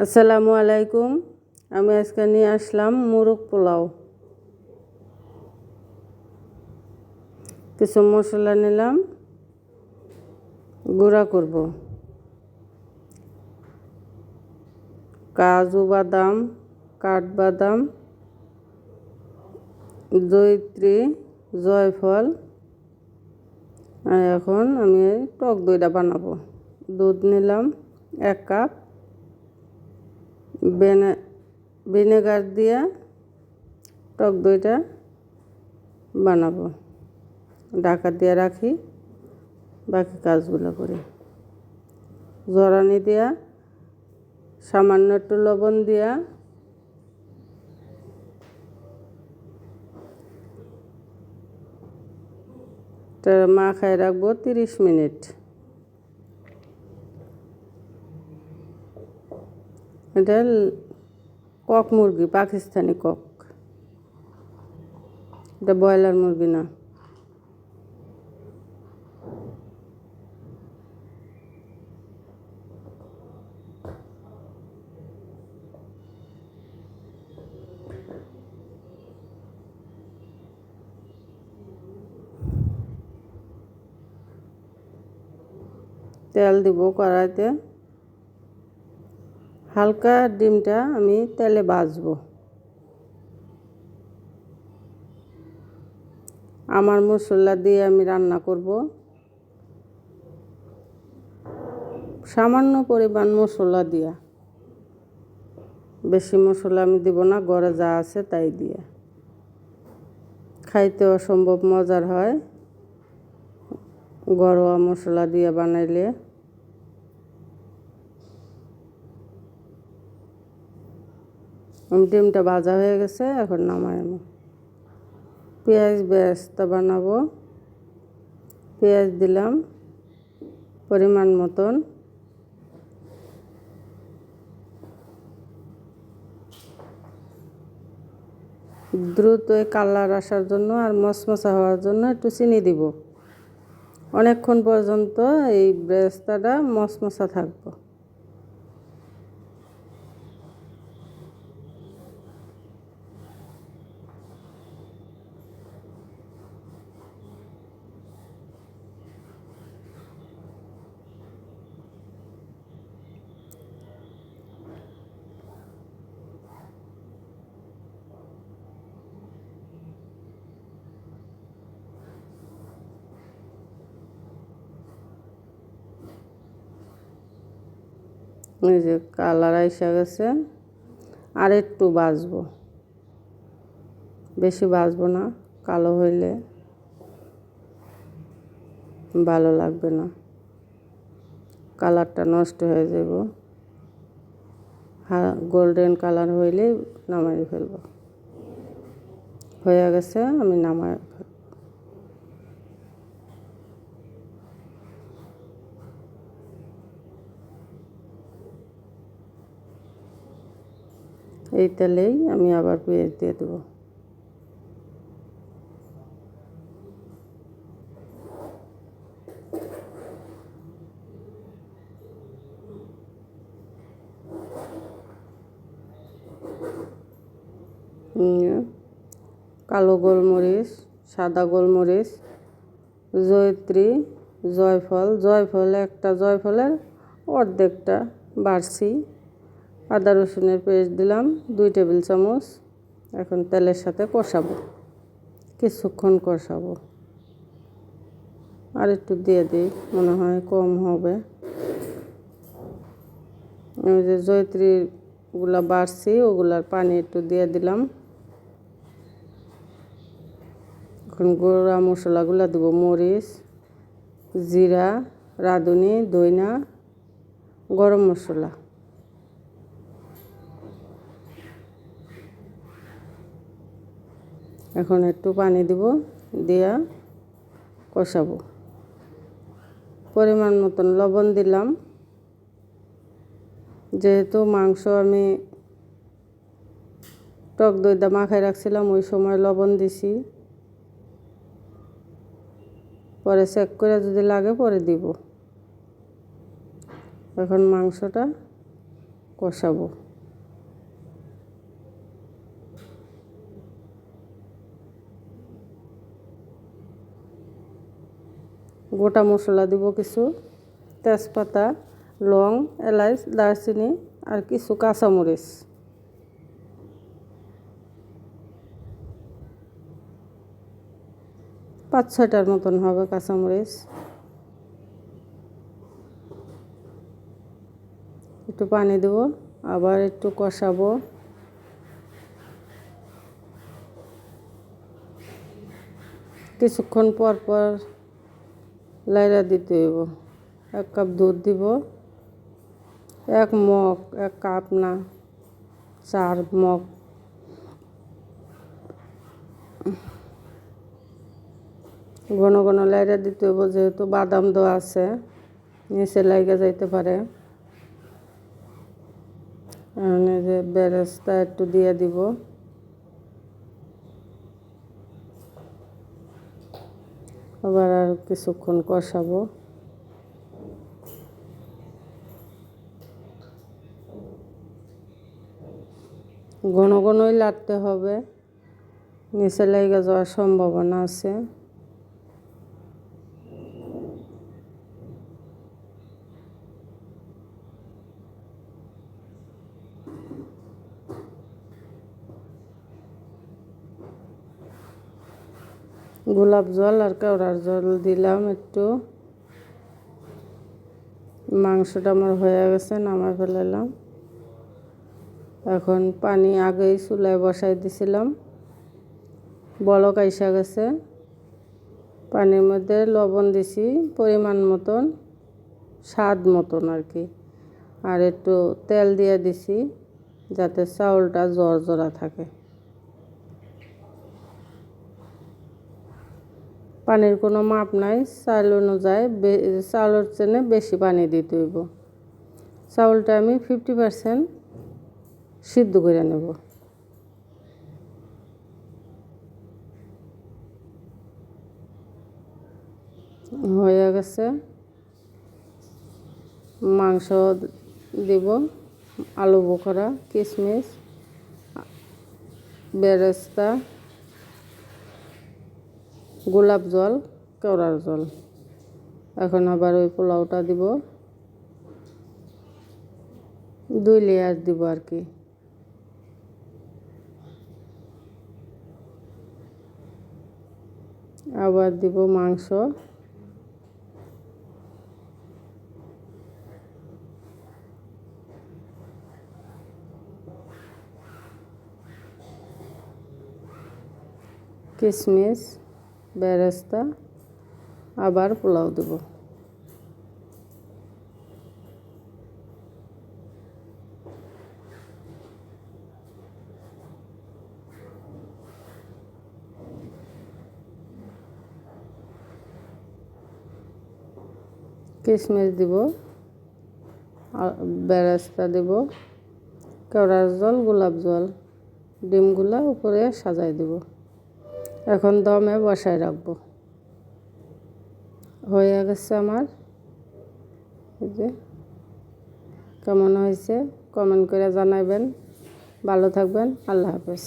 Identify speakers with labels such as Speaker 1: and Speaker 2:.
Speaker 1: আসসালামু আলাইকুম। আমি আজকে নিয়ে আসলাম মোরগ পোলাও। কিছু মশলা নিলাম, গুঁড়া করব। কাজু বাদাম, কাঠবাদাম, জয়িত্রী, জয়ফল। আর এখন আমি টক দইটা বানাবো। দুধ নিলাম 1 কাপ, ভিনেগার দিয়ে টক দইটা বানাবো। ঢাকা দিয়ে রাখি, বাকি কাজগুলো করি। জরানি দিয়া সামান্য একটু লবণ দিয়া মাখায় রাখবো 30 মিনিট। এটা কক মুরগি, পাকিস্তানি কক, এটা ব্রয়লার মুরগি না। তেল দিব কড়াইতে। হালকা ডিমটা আমি তেলে ভাজবো। আমার মশলা দিয়ে আমি রান্না করব। সামান্য পরিমাণ মশলা দিয়া, বেশি মশলা আমি দিব না, ঘরে যা আছে তাই দিয়ে। খাইতে অসম্ভব মজার হয় ঘরোয়া মশলা দিয়ে বানাইলে। ডিমটা ভাজা হয়ে গেছে, এখন নামাই আমি। পেঁয়াজ বেরেস্তা বানাবো। পেঁয়াজ দিলাম পরিমাণ মতন। দ্রুত কালার আসার জন্য আর মশমশা হওয়ার জন্য একটু চিনি দিব। অনেকক্ষণ পর্যন্ত এই বেরেস্তাটা মশমশা থাকবো। এই যে কালার আইসা গেছে, আর একটু ভাজবো, বেশি ভাজবো না, কালো হইলে ভালো লাগবে না, কালারটা নষ্ট হয়ে যাব। গোল্ডেন কালার হইলে নামাই ফেলবো। হয়ে গেছে, আমি নামাই ফেলবো। এই তেলেই আমি আবার পেঁয়াজ দিয়ে দেবো। কালো গোলমরিচ, সাদা গোলমরিচ, জয়িত্রী, জয়ফল একটা জয়ফলের অর্ধেকটা বাড়ছি। আদা রসুনের পেস্ট দিলাম 2 টেবিল চামচ। এখন তেলের সাথে কষাবো, কিছুক্ষণ কষাবো। আর একটু দিয়ে দিই, মনে হয় কম হবে। আমি যে জয়িত্রীগুলা বাড়ছি ওগুলার পানি একটু দিয়ে দিলাম। এখন গুঁড়া মশলাগুলো দেবো। মরিচ, জিরা, রাঁধুনি, ধইনা, গরম মশলা। এখন একটু পানি দিব, দিয়া কষাবো। পরিমাণ মতন লবণ দিলাম। যেহেতু মাংস আমি টক দইটা মাখায় রাখছিলাম, ওই সময় লবণ দিছি। পরে চেক করে যদি লাগে পরে দিব। এখন মাংসটা কষাবো। গোটা মশলা দিব কিছু, তেজপাতা, লং, এলাচ, দারচিনি আর কিছু কাঁচামরিচ। পাঁচ ছয়টার মতন হবে কাঁচামরিচ। একটু পানি দেব, আবার একটু কষাবো। কিছুক্ষণ পর পর লাইড়া দিতে হইব। 1 কাপ দুধ দিব, 1 মগ, 1 কাপ না 4 মগ। ঘন ঘন লাইড়া দিতে হইব, যেহেতু বাদাম দেওয়া আছে, নিচে লাইগা যাইতে পারে। যে বেরেস্তা একটু দিয়ে দিব। আবার আর কিছুক্ষণ কষাবো। ঘন ঘনই লাগতে হবে, নিচে লেগে যাওয়ার সম্ভাবনা আছে। গোলাপ জল আর কেওড়ার জল দিলাম একটু। মাংসটা আমার হয়ে গেছে, নামায় ফেলালাম। এখন পানি আগেই চুলায় বসাই দিছিলাম, বলক আইসা গেছে। পানির মধ্যে লবণ দিছি পরিমাণ মতন, স্বাদ মতন আর কি। আর একটু তেল দিয়ে দিছি যাতে চাউলটা জর্জরা থাকে। পানির কোনো মাপ নাই, চাল অনুযায়ী চাউলের চেয়ে বেশি পানি দিতে হইব। চাউলটা আমি 50% সিদ্ধ করে নেব। হয়ে গেছে। মাংস দিব, আলু বোখরা, কিশমিশ, বেরেস্তা, গোলাপ জল, কেওড়ার জল। এখন আবার ওই পোলাওটা দিব, 2 লেয়ার দিব আর কি। আবার দিব মাংস, কিশমিশ, বেরেস্তা, আবার পোলাও দেব। কিশমিশ দিব, বেরেস্তা দেব, কেওড়ার জল, গোলাপ জল, ডিমগুলা উপরে সাজাই দেব। এখন দমে বসায় রাখবো। হয়ে গেছে আমার। এই যে কেমন হয়েছে কমেন্ট করে জানাবেন। ভালো থাকবেন। আল্লাহ হাফেজ।